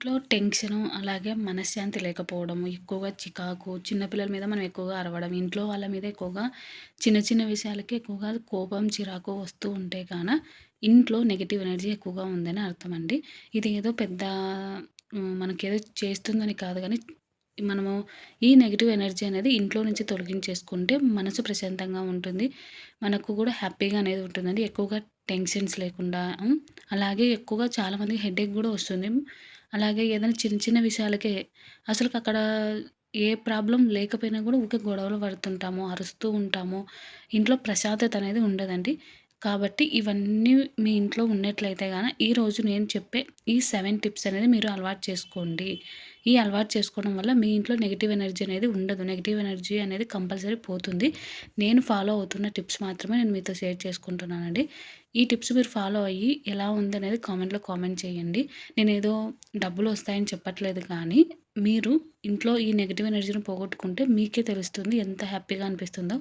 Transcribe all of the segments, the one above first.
ఇంట్లో టెన్షను, అలాగే మనశ్శాంతి లేకపోవడము, ఎక్కువగా చికాకు, చిన్న పిల్లల మీద మనం ఎక్కువగా అరవడం, ఇంట్లో వాళ్ళ మీద ఎక్కువగా చిన్న చిన్న విషయాలకి ఎక్కువగా కోపం, చిరాకు వస్తూ ఉంటే ఇంట్లో నెగెటివ్ ఎనర్జీ ఎక్కువగా ఉందని అర్థమండి. ఇది ఏదో పెద్ద మనకేదో చేస్తుందని కాదు గానీ, మనము ఈ నెగెటివ్ ఎనర్జీ అనేది ఇంట్లో నుంచి తొలగించేసుకుంటే మనసు ప్రశాంతంగా ఉంటుంది. మనకు కూడా హ్యాపీగా అనేది ఉంటుందండి. ఎక్కువగా టెన్షన్స్ లేకుండా అలాగే ఎక్కువగా చాలామందికి హెడేక్ గూడా వస్తుంది. అలాగే ఏదైనా చిన్న చిన్న విషయాలకే అసలుకక్కడ ఏ ప్రాబ్లమ్ లేకపోయినా గూడా ఊకే గొడవలు పడుతుంటాము, అరుస్తూ ఉంటాము. ఇంట్లో ప్రశాంతత అనేది ఉండదండి. కాబట్టి ఇవన్నీ మీ ఇంట్లో ఉన్నట్లయితే ఈరోజు నేను చెప్పే ఈ 7 టిప్స్ అనేది మీరు అలవాటు చేసుకోండి. ఈ అలవాటు చేసుకోవడం వల్ల మీ ఇంట్లో నెగెటివ్ ఎనర్జీ అనేది ఉండదు. నెగెటివ్ ఎనర్జీ అనేది కంపల్సరీ పోతుంది. నేను ఫాలో అవుతున్న టిప్స్ మాత్రమే నేను మీతో షేర్ చేసుకుంటున్నానండి. ఈ టిప్స్ మీరు ఫాలో అయ్యి ఎలా ఉందనేది కామెంట్‌లో కామెంట్ చేయండి. నేనేదో డబ్బులొస్తాయని చెప్పట్లేదు కానీ, మీరు ఇంట్లో ఈ నెగెటివ్ ఎనర్జీని పోగొట్టుకుంటే మీకే తెలుస్తుంది ఎంత హ్యాపీగా అనిపిస్తుందో.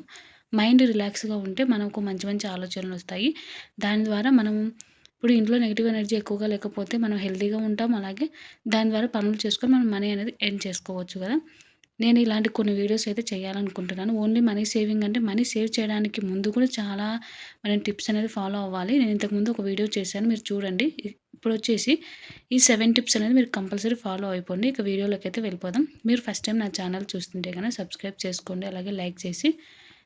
మైండ్ రిలాక్స్‌గా ఉంటే మనకు మంచి మంచి ఆలోచనలొస్తాయి. దాని ద్వారా మనం ఇప్పుడు ఇంట్లో నెగెటివ్ ఎనర్జీ ఎక్కువగా లేకపోతే మనం హెల్తీగా ఉంటాం. అలాగే దాని ద్వారా పనులు చేసుకొని మనం మనీ అనేది ఎర్న్ చేసుకోవచ్చు గదా! నేను ఇలాంటి కొన్ని వీడియోస్ అయితే చేయాలనుకుంటున్నాను. ఓన్లీ మనీ సేవింగ్ అంటే మనీ సేవ్ చేయడానికి ముందు కూడా చాలా మనం టిప్స్ అనేది ఫాలో అవ్వాలి. నేను ఇంతకుముందు ఒక వీడియో చేశాను. మీరు చూడండి. ఇప్పుడొచ్చేసి ఈ 7 టిప్స్ అనేది మీరు కంపల్సరీ ఫాలో అయిపోండి. ఇక వీడియోలోకైతే వెళ్ళిపోదాం. మీరు ఫస్ట్ టైమ్ నా ఛానల్ చూస్తుంటే గనక సబ్స్క్రైబ్ చేసుకోండి. అలాగే లైక్ చేసి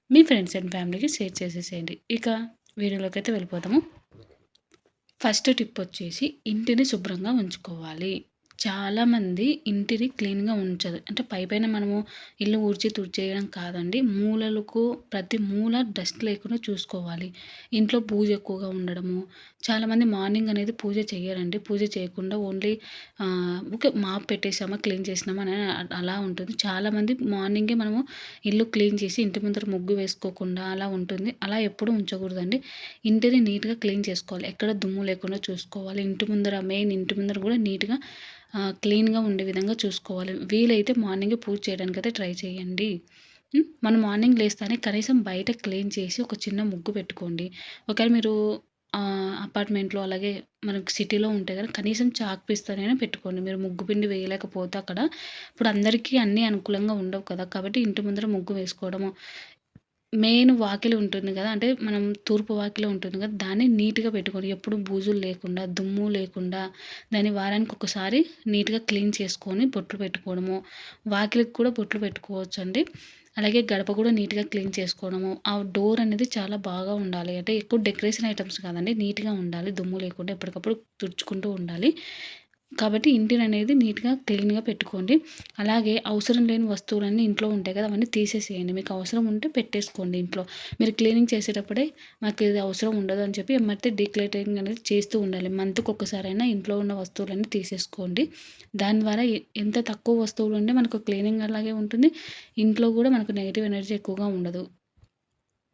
మీ ఫ్రెండ్స్ అండ్ ఫ్యామిలీకి షేర్ చేసేసేయండి. ఇక వీడియోలోకైతే వెళ్ళిపోదాము. ఫస్ట్ టిప్ వచ్చేసి ఇంటిని శుభ్రంగా ఉంచుకోవాలి. చాలామంది ఇంటిని క్లీన్‌గా ఉంచదు. అంటే పైపైన మనము ఇల్లు ఊడ్చి తుడిచేయడం కాదండి. మూలలకు ప్రతి మూల డస్ట్ లేకుండా చూసుకోవాలి. ఇంట్లో పూజ ఎక్కువగా ఉండడము. చాలామంది మార్నింగ్ అనేది పూజ చెయ్యరండి. పూజ చేయకుండా ఓన్లీ ఊకే మాప్ పెట్టేసామా, క్లీన్ చేసినామా అని అలా ఉంటుంది. చాలామంది మార్నింగే మనము ఇల్లు క్లీన్ చేసి ఇంటి ముందర ముగ్గు వేసుకోకుండా అలా ఉంటుంది. అలా ఎప్పుడూ ఉంచకూడదండి. ఇంటిని నీట్‌గా క్లీన్ చేసుకోవాలి. ఎక్కడ దుమ్ము లేకుండా చూసుకోవాలి. ఇంటి ముందర మెయిన్ ఇంటి ముందర గూడా నీట్‌గా క్లీన్‌గా ఉండే విధంగా చూసుకోవాలి. వీలైతే మార్నింగే పూజ చేయడానికైతే ట్రై చేయండి. మనం మార్నింగ్ లేస్తానే కనీసం బయట క్లీన్ చేసి ఒక చిన్న ముగ్గు పెట్టుకోండి. ఒకవేళ మీరు అపార్ట్మెంట్‌లో అలాగే మనకు సిటీలో ఉంటే గనక కనీసం చాక్ పీస్‌తోనైనా పెట్టుకోండి. మీరు ముగ్గు పిండి వేయలేకపోతే అక్కడ ఇప్పుడు అందరికీ అన్నీ అనుకూలంగా ఉండవు కదా! కాబట్టి ఇంటి ముందర ముగ్గు వేసుకోవడము మెయిన్ వాకిలి ఉంటుంది గదా! అంటే మనం తూర్పు వాకిలి ఉంటుంది గదా! దాన్ని నీట్‌గా పెట్టుకోండి. ఎప్పుడు బూజులు లేకుండా, దుమ్ము లేకుండా దాన్ని వారానికి ఒకసారి నీట్‌గా క్లీన్ చేసుకొని బొట్లు పెట్టుకోవడము. వాకిలికి కూడా బొట్లు పెట్టుకోవచ్చండి. అలాగే గడప కూడా నీట్‌గా క్లీన్ చేసుకోవడము. ఆ డోర్ అనేది చాలా బాగా ఉండాలి. అంటే ఎక్కువ డెకరేషన్ ఐటెమ్స్ కాదండి. నీట్‌గా ఉండాలి. దుమ్ము లేకుండా ఎప్పటికప్పుడు తుడుచుకుంటూ ఉండాలి. కాబట్టి ఇంటిననేది నీట్‌గా, క్లీన్‌గా పెట్టుకోండి. అలాగే అవసరం లేని వస్తువులన్నీ ఇంట్లో ఉంటాయి కదా! అవన్నీ తీసేసేయండి. మీకు అవసరం ఉంటే పెట్టేసుకోండి ఇంట్లో. మీరు క్లీనింగ్ చేసేటప్పుడే మాకిది అవసరం ఉండదు అని చెప్పి ఎమ్మటే డీక్లటరింగ్ అనేది చేస్తూ ఉండాలి. మంత్‌కొకసారైనా ఇంట్లో ఉన్న వస్తువులన్నీ తీసేసుకోండి. దాని ద్వారా ఎంత తక్కువ వస్తువులుంటే మనకు క్లీనింగ్ అలాగే ఉంటుంది. ఇంట్లో గూడా మనకు నెగెటివ్ ఎనర్జీ ఎక్కువగా ఉండదు.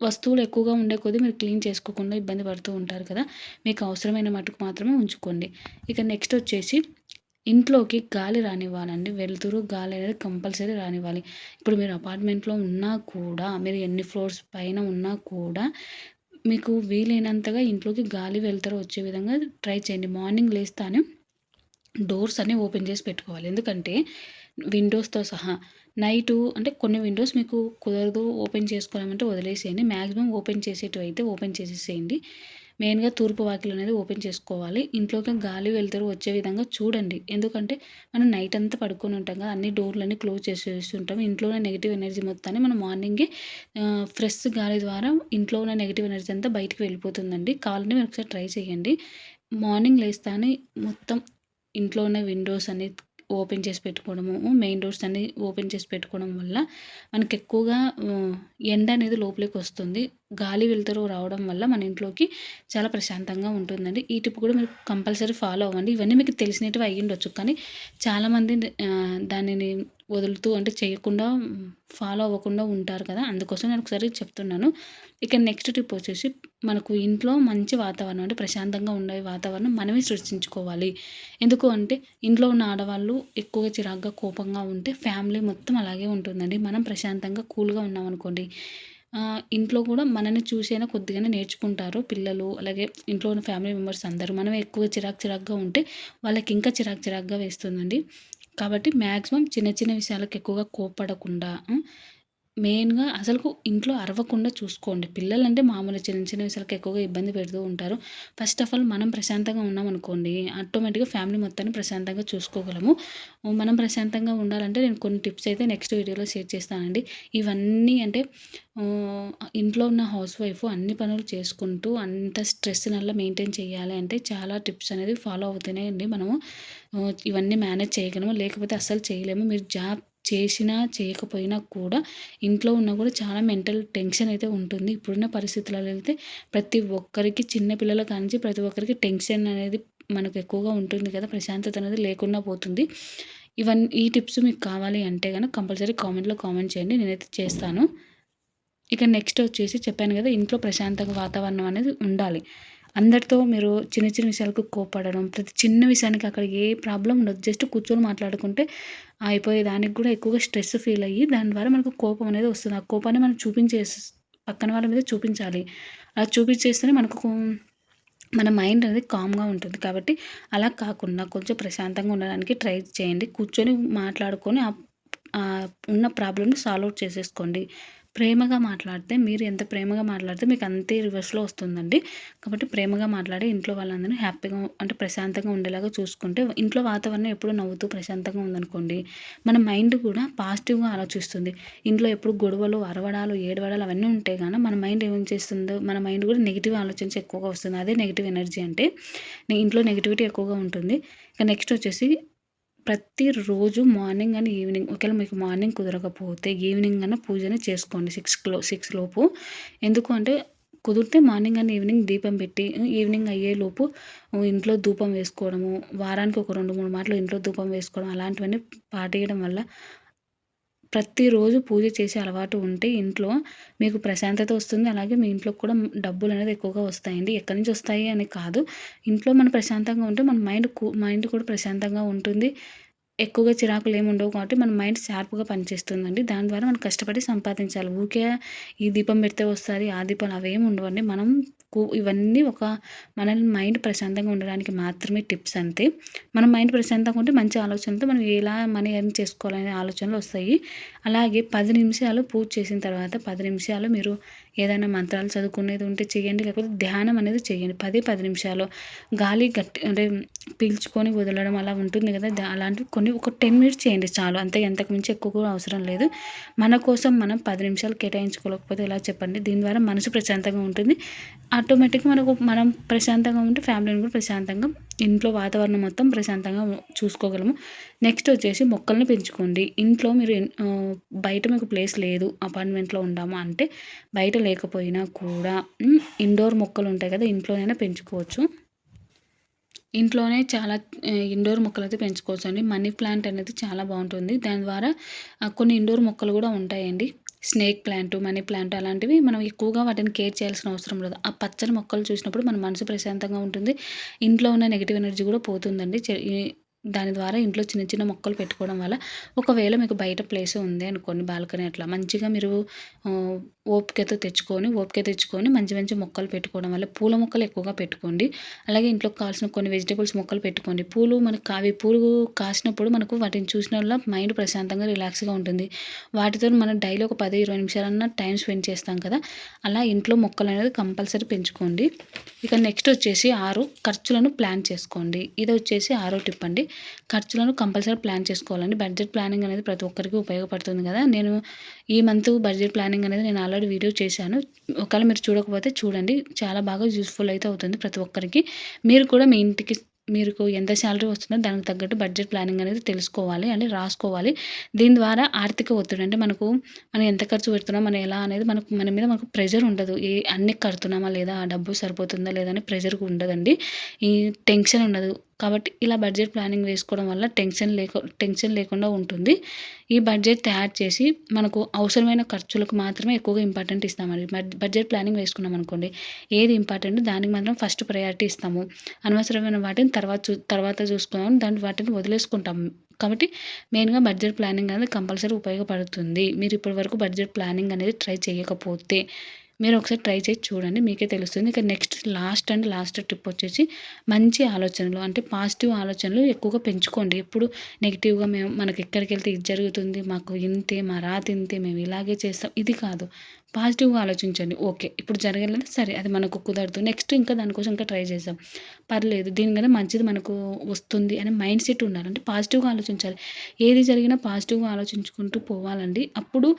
వస్తువులు ఎక్కువగా ఉండే కొద్దీ మీరు క్లీన్ చేసుకోకుండా ఇబ్బంది పడుతూ ఉంటారు కదా! మీకు అవసరమైన మట్టుకు మాత్రమే ఉంచుకోండి. ఇక నెక్స్ట్ వచ్చేసి ఇంట్లోకి గాలి రానివ్వాలండి. వెలుతురు, గాలి అనేది కంపల్సరీ రానివ్వాలి. ఇప్పుడు మీరు అపార్ట్మెంట్‌లో ఉన్నా కూడా, మీరు ఎన్ని ఫ్లోర్స్ పైన ఉన్నా కూడా, మీకు వీలైనంతగా ఇంట్లోకి గాలి, వెలుతురు వచ్చే విధంగా ట్రై చేయండి. మార్నింగ్ లేస్తానే డోర్స్ అన్నీ ఓపెన్ చేసి పెట్టుకోవాలి. ఎందుకంటే విండోస్‌తో సహా. నైటు అంటే కొన్ని విండోస్ మీకు కుదరదు ఓపెన్ చేసుకోలేమంటే వదిలేసేయండి. మాక్సిమం ఓపెన్ చేసేటివైతే ఓపెన్ చేసేసేయండి. మెయిన్‌గా తూర్పు వాకిలనేది ఓపెన్ చేసుకోవాలి. ఇంట్లోకి గాలి, వెలుతురు వచ్చే విధంగా చూడండి. ఎందుకంటే మనం నైట్ అంతా పడుకొని ఉంటాం కదా! అన్ని డోర్‌లన్నీ క్లోజ్ చేసేసుంటాం. ఇంట్లో ఉన్న నెగెటివ్ ఎనర్జీ మొత్తాన్ని మనం మార్నింగే ఫ్రెష్ గాలి ద్వారా ఇంట్లో ఉన్న నెగెటివ్ ఎనర్జీ అంతా బయటికి వెళ్ళిపోతుందండి. కావాలంటే మీరు ఒకసారి ట్రై చేయండి. మార్నింగ్ లేస్తానే మొత్తం ఇంట్లో ఉన్న విండోస్ అన్ని ఓపెన్ చేసి పెట్టుకోవడము, మెయిన్ డోర్స్ అన్నీ ఓపెన్ చేసి పెట్టుకోవడం వల్ల మనకెక్కువగా ఎండ అనేది లోపలికొస్తుంది. గాలి, వెలుతురు రావడం వల్ల మన ఇంట్లోకి చాలా ప్రశాంతంగా ఉంటుందండి. ఈ టిప్ కూడా మీరు కంపల్సరీ ఫాలో అవ్వండి. ఇవన్నీ మీకు తెలిసినటివి అయ్యుండొచ్చు. కానీ చాలామంది దానిని వదులుతూ అంటే చేయకుండా ఫాలో అవ్వకుండా ఉంటారు కదా! అందుకోసం నేను ఒకసారి చెప్తున్నాను. ఇక నెక్స్ట్ టిప్ వచ్చేసి మనకు ఇంట్లో మంచి వాతావరణం అంటే ప్రశాంతంగా ఉండే వాతావరణం మనమే సృష్టించుకోవాలి. ఎందుకు అంటే ఇంట్లో ఉన్న ఆడవాళ్ళు ఎక్కువగా చిరాకుగా, కోపంగా ఉంటే ఫ్యామిలీ మొత్తం అలాగే ఉంటుందండి. మనం ప్రశాంతంగా, కూల్‌గా ఉన్నామనుకోండి ఇంట్లో కూడా మనల్ని చూసైనా కొద్దిగానే నేర్చుకుంటారు పిల్లలు. అలాగే ఇంట్లో ఉన్న ఫ్యామిలీ మెంబర్స్ అందరూ. మనం ఎక్కువ చిరాకుగా ఉంటే వాళ్ళకి ఇంకా చిరాకుగా వేస్తుందండి. కాబట్టి మ్యాక్సిమం చిన్న చిన్న విషయాలకు ఎక్కువగా కోప్పడకుండా మెయిన్‌గా అసలుకు ఇంట్లో అరవకుండా చూసుకోండి. పిల్లలంటే మామూలే చిన్న చిన్న విషయాలకు ఎక్కువగా ఇబ్బంది పెడుతూ ఉంటారు. ఫస్ట్ ఆఫ్ ఆల్ మనం ప్రశాంతంగా ఉన్నామనుకోండి, ఆటోమేటిక్‌గా ఫ్యామిలీ మొత్తాన్ని ప్రశాంతంగా చూసుకోగలము. మనం ప్రశాంతంగా ఉండాలంటే నేను కొన్ని టిప్స్ అయితే నెక్స్ట్ వీడియోలో షేర్ చేస్తానండి. ఇవన్నీ అంటే ఆహ్, ఇంట్లో ఉన్న హౌస్ వైఫ్ అన్ని పనులు చేసుకుంటూ అంత స్ట్రెస్‌నల్లా మెయింటైన్ చేయాలి అంటే చాలా టిప్స్ అనేది ఫాలో అవుతూనే అండి మనము ఇవన్నీ మేనేజ్ చేయగలము. లేకపోతే అస్సలు చేయలేము. మీరు జాబ్ చేసినా, చేయకపోయినా కూడా ఇంట్లో ఉన్నా కూడా చాలా మెంటల్ టెన్షన్ అయితే ఉంటుంది. ఇప్పుడున్న పరిస్థితులలో అయితే ప్రతి ఒక్కరికి చిన్న పిల్లల కానించి ప్రతి ఒక్కరికి టెన్షన్ అనేది మనకు ఎక్కువగా ఉంటుంది కదా! ప్రశాంతత అనేది లేకుండా పోతుంది. ఈ టిప్స్ మీకు కావాలి అంటే గనక కంపల్సరీ కామెంట్‌లో కామెంట్ చేయండి. నేనైతే చేస్తాను. ఇక నెక్స్ట్ వచ్చేసి చెప్పాను కదా! ఇంట్లో ప్రశాంతంగా వాతావరణం అనేది ఉండాలి. అందరితో మీరు చిన్న చిన్న విషయాలకు కోప్పడడం, ప్రతి చిన్న విషయానికి అక్కడ ఏ ప్రాబ్లమ్ ఉండదు. జస్ట్ కూర్చొని మాట్లాడుకుంటే అయిపోయే దానికి కూడా ఎక్కువగా స్ట్రెస్ ఫీల్ అయ్యి దాని ద్వారా మనకు కోపం అనేది వస్తుంది. ఆ కోపాన్ని మనం పక్కన వాళ్ళ మీద చూపించాలి. అలా చూపించేస్తేనే మన మైండ్ అనేది కామ్‌గా ఉంటుంది. కాబట్టి అలా కాకుండా కొంచెం ప్రశాంతంగా ఉండడానికి ట్రై చేయండి. కూర్చొని మాట్లాడుకొని ఉన్న ప్రాబ్లమ్‌ని సాల్వ్ ఔట్ చేసేసుకోండి. ప్రేమగా మాట్లాడితే మీరు ఎంత ప్రేమగా మాట్లాడితే మీకు అంతే రివర్స్‌లో వస్తుందండి. కాబట్టి ప్రేమగా మాట్లాడి ఇంట్లో వాళ్ళందరిని హ్యాపీగా అంటే ప్రశాంతంగా ఉండేలాగా చూసుకుంటే ఇంట్లో వాతావరణం ఎప్పుడు నవ్వుతూ ప్రశాంతంగా ఉందనుకోండి, మన మైండ్ కూడా పాజిటివ్‌గా ఆలోచిస్తుంది. ఇంట్లో ఎప్పుడు గొడవలు, అరవడాలు, ఏడవడాలు అవన్నీ ఉంటే గాన మన మైండ్ ఏం చేస్తుందో మన మైండ్ కూడా నెగెటివ్ ఆలోచించి ఎక్కువగా వస్తుంది. అదే నెగెటివ్ ఎనర్జీ అంటే ఇంట్లో నెగటివిటీ ఎక్కువగా ఉంటుంది. ఇక నెక్స్ట్ వచ్చేసి ప్రతిరోజు మార్నింగ్ అండ్ ఈవినింగ్ ఒకవేళ మీకు మార్నింగ్ కుదరకపోతే ఈవినింగ్ అన్నా పూజని చేసుకోండి 6 లోపు. ఎందుకు అంటే కుదిరితే మార్నింగ్ అండ్ ఈవినింగ్ దీపం పెట్టి ఈవినింగ్ అయ్యేలోపు ఇంట్లో ధూపం వేసుకోవడము, వారానికి ఒక 2, 3 మాటలు ఇంట్లో ధూపం వేసుకోవడం అలాంటివన్నీ పాటియడం వల్ల ప్రతిరోజు పూజ చేసే అలవాటు ఉంటే ఇంట్లో మీకు ప్రశాంతత వస్తుంది. అలాగే మీ ఇంట్లోకి కూడా డబ్బులనేది ఎక్కువగా వస్తాయండి. ఎక్కడి నుంచి వస్తాయి అని కాదు. ఇంట్లో మనం ప్రశాంతంగా ఉంటే మన మైండ్ కూడా ప్రశాంతంగా ఉంటుంది. ఎక్కువగా చిరాకులేమి ఉండవు కాబట్టి మన మైండ్ షార్ప్‌గా పనిచేస్తుందండి. దాని ద్వారా మనం కష్టపడి సంపాదించాలి. ఊకే ఈ దీపం పెడితే వస్తది, ఆ దీపాలు అవేమి ఉండవండి. మనం ఇవన్నీ మన మైండ్ ప్రశాంతంగా ఉండడానికి మాత్రమే టిప్స్ అంతే. మన మైండ్ ప్రశాంతంగా ఉంటే మంచి ఆలోచనలతో మనం ఎలా మనీ ఎర్న్ చేసుకోవాలనే ఆలోచనలు వస్తాయి. అలాగే 10 నిమిషాలు పూజ చేసిన తర్వాత 10 నిమిషాలు మీరు ఏదైనా మంత్రాలు చదువుకునేది ఉంటే చేయండి. లేకపోతే ధ్యానం అనేది చేయండి. 10 నిమిషాలు గాలి అంటే పీల్చుకొని వదలడం అలా ఉంటుంది కదా! అలాంటివి కొన్ని ఒక 10 మినిట్స్ చేయండి చాలు. అంతే అంతకు మించి ఎక్కువ కూడా అవసరం లేదు. మన కోసం మనం 10 నిమిషాలు కేటాయించుకోలేకపోతే ఎలా చెప్పండి? దీని ద్వారా మనసు ప్రశాంతంగా ఉంటుంది. ఆటోమేటిక్‌గా మనం ప్రశాంతంగా ఉంటే ఫ్యామిలీని కూడా ప్రశాంతంగా ఇంట్లో వాతావరణం మొత్తం ప్రశాంతంగా చూసుకోగలము. నెక్స్ట్ వచ్చేసి మొక్కల్ని పెంచుకోండి. ఇంట్లో మీరు బయట మీకు ప్లేస్ లేదు అపార్ట్మెంట్‌లో ఉండాము అంటే బయట లేకపోయినా కూడా ఇండోర్ మొక్కలు ఉంటాయి కదా! ఇంట్లోనైనా పెంచుకోవచ్చు. ఇంట్లోనే చాలా ఇండోర్ మొక్కలైతే పెంచుకోవచ్చండి. మనీ ప్లాంట్ అనేది చాలా బావుంటుంది. దాని ద్వారా కొన్ని ఇండోర్ మొక్కలు గూడా ఉంటాయండి. స్నేక్ ప్లాంట్, మనీ ప్లాంట్ అలాంటివి మనం ఎక్కువగా వాటిని కేర్ చేయాల్సిన అవసరం లేదు. ఆ పచ్చని మొక్కలు చూసినప్పుడు మన మనసు ప్రశాంతంగా ఉంటుంది. ఇంట్లో ఉన్న నెగెటివ్ ఎనర్జీ గూడా పోతుందండి. దాని ద్వారా ఇంట్లో చిన్న చిన్న మొక్కలు పెట్టుకోవడం వల్ల ఒకవేళ మీకు బయట ప్లేస్ ఉంది అనుకోండి బాల్కనీ అట్లా మంచిగా మీరు ఆహ్, ఓపిక తెచ్చుకొని మంచి మంచి మొక్కలు పెట్టుకోవడం వల్ల పూల మొక్కలు ఎక్కువగా పెట్టుకోండి. అలాగే ఇంట్లోకి కావాల్సిన కొన్ని వెజిటబుల్స్ మొక్కలు పెట్టుకోండి. పూలు కాసినప్పుడు మనకు వాటిని చూసినోళ్ళ మైండ్ ప్రశాంతంగా, రిలాక్స్‌గా ఉంటుంది. వాటితోని మనం డైలీ ఒక 10, 20 నిమిషాలన్నా టైం స్పెండ్ చేస్తాం కదా! అలా ఇంట్లో మొక్కలనేది కంపల్సరీ పెంచుకోండి. ఇక నెక్స్ట్ వచ్చేసి ఖర్చులను ప్లాన్ చేసుకోండి. ఇదొచ్చేసి ఆరో టిప్ అండి. ఖర్చులను కంపల్సరీ ప్లాన్ చేసుకోవాలండి. బడ్జెట్ ప్లానింగ్ అనేది ప్రతి ఒక్కరికి ఉపయోగపడుతుంది కదా! నేను ఈ మంత్ బడ్జెట్ ప్లానింగ్ అనేది నేను ఆల్రెడీ వీడియో చేశాను. ఒకవేళ మీరు చూడకపోతే చూడండి. చాలా బాగా యూజ్‌ఫుల్ అయితే అవుతుంది ప్రతి ఒక్కరికి. మీరు కూడా మీ ఇంటికి మీకు ఎంత సాలరీ వస్తుందో దానికి తగ్గట్టు బడ్జెట్ ప్లానింగ్ అనేది తెలుసుకోవాలి. అంటే రాసుకోవాలి. దీని ద్వారా ఆర్థిక ఒత్తిడి అంటే మనం ఎంత ఖర్చు పెడుతున్నాం, మనం ఎలా అనేది మన మీద మనకు ప్రెషర్ ఉండదు. అన్నీ కడుతున్నామా లేదా, ఆ డబ్బు సరిపోతుందా లేదా అని ప్రెషర్ ఉండదండి. ఈ టెన్షన్ ఉండదు. కాబట్టి ఇలా బడ్జెట్ ప్లానింగ్ వేసుకోవడం వల్ల టెన్షన్ లేకుండా ఉంటుంది. ఈ బడ్జెట్ తయారు చేసి మనకు అవసరమైన ఖర్చులకు మాత్రమే ఎక్కువగా ఇంపార్టెంట్ ఇస్తామండి. బడ్జెట్ ప్లానింగ్ వేసుకున్నామనుకోండి, ఏది ఇంపార్టెంట్ దానికి మాత్రం ఫస్ట్ ప్రయారిటీ ఇస్తాము. అనవసరమైన వాటిని తర్వాత చూసుకుందాం, వాటిని వదిలేసుకుంటాం. కాబట్టి మెయిన్‌గా బడ్జెట్ ప్లానింగ్ అనేది కంపల్సరీ ఉపయోగపడుతుంది. మీరు ఇప్పటి వరకు బడ్జెట్ ప్లానింగ్ అనేది ట్రై చేయకపోతే మీరు ఒకసారి ట్రై చేసి చూడండి. మీకే తెలుస్తుంది. ఇక నెక్స్ట్ లాస్ట్ టిప్ వచ్చేసి మంచి ఆలోచనలు, అంటే పాజిటివ్ ఆలోచనలు ఎక్కువగా పెంచుకోండి. ఎప్పుడు నెగెటివ్‌గా మనకి ఎక్కడికెళ్తే ఇది జరుగుతుంది, మాకు ఇంతే, మా రాత ఇంతే, మేము ఇలాగే చేస్తాం, ఇది కాదు. పాజిటివ్‌గా ఆలోచించండి. ఓకే, ఇప్పుడు జరగలేదు సరే, అది మనకు కుదరదు. నెక్స్ట్ ఇంకా దానికోసం ఇంకా ట్రై చేద్దాం. పర్లేదు, దీనికన్నా మంచిది మనకు వస్తుంది అనే మైండ్ సెట్ ఉండాలి. అంటే పాజిటివ్‌గా ఆలోచించాలి. ఏది జరిగినా పాజిటివ్‌గా ఆలోచించుకుంటూ పోవాలండి. ఇప్పుడు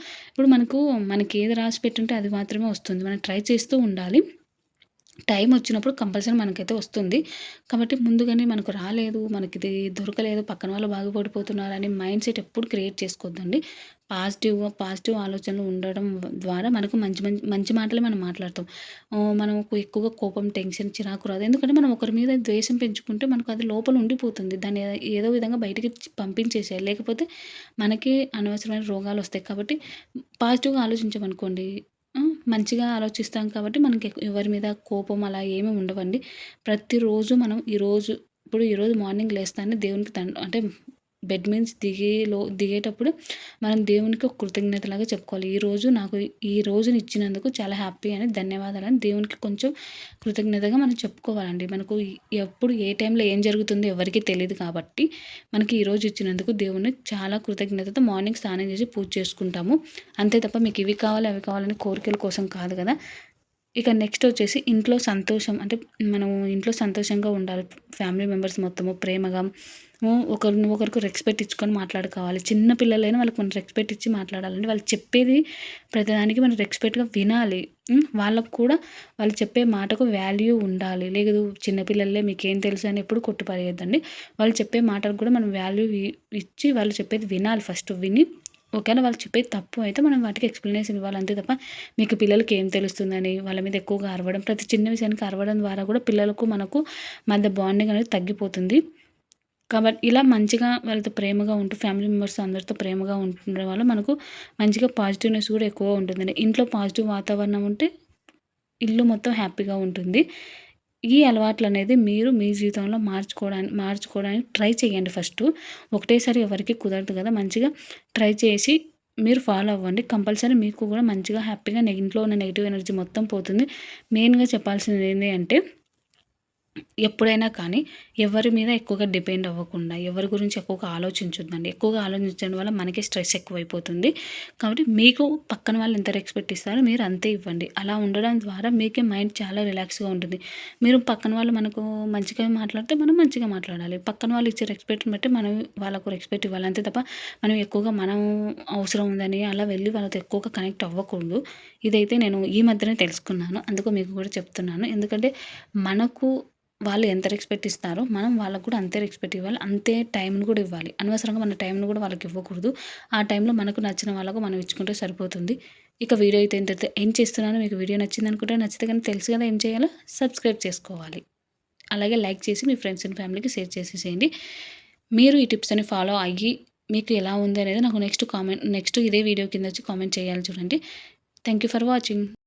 మనకేది రాసి పెట్టుంటే అది మాత్రమే వస్తుంది. మనం ట్రై చేస్తూ ఉండాలి. టైం వచ్చినప్పుడు కంపల్సరీ మనకైతే వస్తుంది. కాబట్టి ముందుగానే మనకు రాలేదు, మనకిది దొరకలేదు, పక్కన వాళ్ళు బాగుపడిపోతున్నారని మైండ్ సెట్ ఎప్పుడు క్రియేట్ చేసుకోవద్దండి. పాజిటివ్ ఆలోచనలు ఉండడం ద్వారా మనకు మంచి మాటలే మనం మాట్లాడతాం. మనకు ఎక్కువగా కోపం, టెన్షన్, చిరాకు రాదు. ఎందుకంటే మనం ఒకరి మీద ద్వేషం పెంచుకుంటే మనకు అది లోపల ఉండిపోతుంది. దాన్ని ఏదో విధంగా బయటికి పంపించేసేయాలి. లేకపోతే మనకే అనవసరమైన రోగాలొస్తాయి. కాబట్టి పాజిటివ్‌గా ఆలోచించామనుకోండి, మంచిగా ఆలోచిస్తాం కాబట్టి మనకి ఎవరి మీద కోపం అలా ఏమి ఉండవండి. ప్రతిరోజు మనం ఈరోజు మార్నింగ్ లేస్తానే దేవునికి అంటే బెడ్ మీన్స్ దిగేటప్పుడు మనం దేవునికి ఒక కృతజ్ఞతలాగా చెప్పుకోవాలి. ఈ రోజునిచ్చినందుకు చాలా హ్యాపీ అని, ధన్యవాదాలని దేవునికి కొంచెం కృతజ్ఞతగా మనం చెప్పుకోవాలండి. మనకు ఎప్పుడు ఏ టైంలో ఏం జరుగుతుందో ఎవరికీ తెలీదు కాబట్టి మనకి ఈరోజు ఇచ్చినందుకు దేవునికి చాలా కృతజ్ఞతతో మార్నింగ్ స్నానం చేసి పూజ చేసుకుంటాము. అంతే తప్ప మీకు ఇవి కావాలి, అవి కావాలని కోరికల కోసం కాదు కదా! ఇక నెక్స్ట్ వచ్చేసి ఇంట్లో సంతోషం, అంటే మనం ఇంట్లో సంతోషంగా ఉండాలి. ఫ్యామిలీ మెంబర్స్ మొత్తము ప్రేమగా ఒకరికి రెస్పెక్ట్ ఇచ్చుకొని మాట్లాడుకోవాలి. చిన్న పిల్లలైనా వాళ్ళకి మనం రెస్పెక్ట్ ఇచ్చి మాట్లాడాలండి. వాళ్ళు చెప్పేది ప్రతిదానికి మనం రెస్పెక్ట్‌గా వినాలి. వాళ్ళకి కూడా వాళ్ళు చెప్పే మాటకు వాల్యూ ఉండాలి. లేదు చిన్న పిల్లలే మీకేం తెలుసు అని ఎప్పుడు కొట్టి పారేయొద్దండి. వాళ్ళు చెప్పే మాటలకు కూడా మనం వాల్యూ ఇచ్చి వాళ్ళు చెప్పేది వినాలి. ఫస్ట్ విని ఒకవేళ వాళ్ళు చెప్పేది తప్పు అయితే మనం వాటికి ఎక్స్‌ప్లనేషన్ ఇవ్వాలి. అంతే తప్ప మీకు పిల్లలకి ఏం తెలుస్తుందని వాళ్ళ మీద ఎక్కువగా అరవడం, ప్రతి చిన్న విషయానికి అరవడం ద్వారా కూడా పిల్లలకు మనకు మధ్య బాండింగ్ అనేది తగ్గిపోతుంది. కాబట్టి ఇలా మంచిగా వాళ్ళతో ప్రేమగా ఉంటూ ఫ్యామిలీ మెంబర్స్ అందరితో ప్రేమగా ఉండడం వల్ల మనకు మంచిగా పాజిటివ్‌నెస్ కూడా ఎక్కువగా ఉంటుందండి. ఇంట్లో పాజిటివ్ వాతావరణం ఉంటే ఇల్లు మొత్తం హ్యాపీగా ఉంటుంది. ఈ అలవాట్లనేది మీరు మీ జీవితంలో మార్చుకోవడానికి ట్రై చేయండి ఫస్టు. ఒకటేసారి ఎవరికీ కుదరదు కదా! మంచిగా ట్రై చేసి మీరు ఫాలో అవ్వండి. కంపల్సరీ మీకు కూడా మంచిగా హ్యాపీగా ఇంట్లో ఉన్న నెగెటివ్ ఎనర్జీ మొత్తం పోతుంది. మెయిన్‌గా చెప్పాల్సింది ఏంది అంటే ఎప్పుడైనా కానీ ఎవరి మీద ఎక్కువగా డిపెండ్ అవ్వకుండా, ఎవరి గురించి ఎక్కువగా ఆలోచించొద్దండి. ఎక్కువగా ఆలోచించడం వల్ల మనకే స్ట్రెస్ ఎక్కువైపోతుంది. కాబట్టి మీకు పక్కన వాళ్ళు ఎంత రెస్పెక్ట్ ఇస్తారో మీరు అంతే ఇవ్వండి. అలా ఉండడం ద్వారా మీకే మైండ్ చాలా రిలాక్స్‌గా ఉంటుంది. మీరు పక్కన వాళ్ళు మనకు మంచిగా మాట్లాడితే మనం మంచిగా మాట్లాడాలి. పక్కన వాళ్ళు ఇచ్చే రెస్పెక్ట్‌ని బట్టి మనం వాళ్ళకు రెస్పెక్ట్ ఇవ్వాలి. అంతే తప్ప మనం ఎక్కువగా మనం అవసరం ఉందని అలా వెళ్ళి వాళ్ళతో ఎక్కువగా కనెక్ట్ అవ్వకూడదు. ఇదైతే నేను ఈ మధ్యనే తెలుసుకున్నాను. అందుకు మీకు కూడా చెప్తున్నాను. ఎందుకంటే మనకు వాళ్ళు ఎంత రెస్పెక్ట్ ఇస్తారో, మనం వాళ్ళకి కూడా అంతే రెస్పెక్ట్ ఇవ్వాలి. అంతే టైంని కూడా ఇవ్వాలి. అనవసరంగా మన టైంని కూడా వాళ్ళకి ఇవ్వకూడదు. ఆ టైంలో మనకు నచ్చిన వాళ్ళకు మనం ఇచ్చుకుంటే సరిపోతుంది. ఇక వీడియో అయితే ఇంతటితో ఎండ్ చేస్తున్నాను. మీకు వీడియో నచ్చిందనుకుంటే, నచ్చితే కానీ తెలుసు కదా ఏం చేయాలో, సబ్స్క్రైబ్ చేసుకోవాలి. అలాగే లైక్ చేసి మీ ఫ్రెండ్స్ అండ్ ఫ్యామిలీకి షేర్ చేసేసేయండి. మీరు ఈ టిప్స్ అన్ని ఫాలో అయ్యి మీకు ఎలా ఉంది అనేది నాకు నెక్స్ట్ ఇదే వీడియో కింద వచ్చి కామెంట్ చేయాలి చూడండి. Thank you for watching.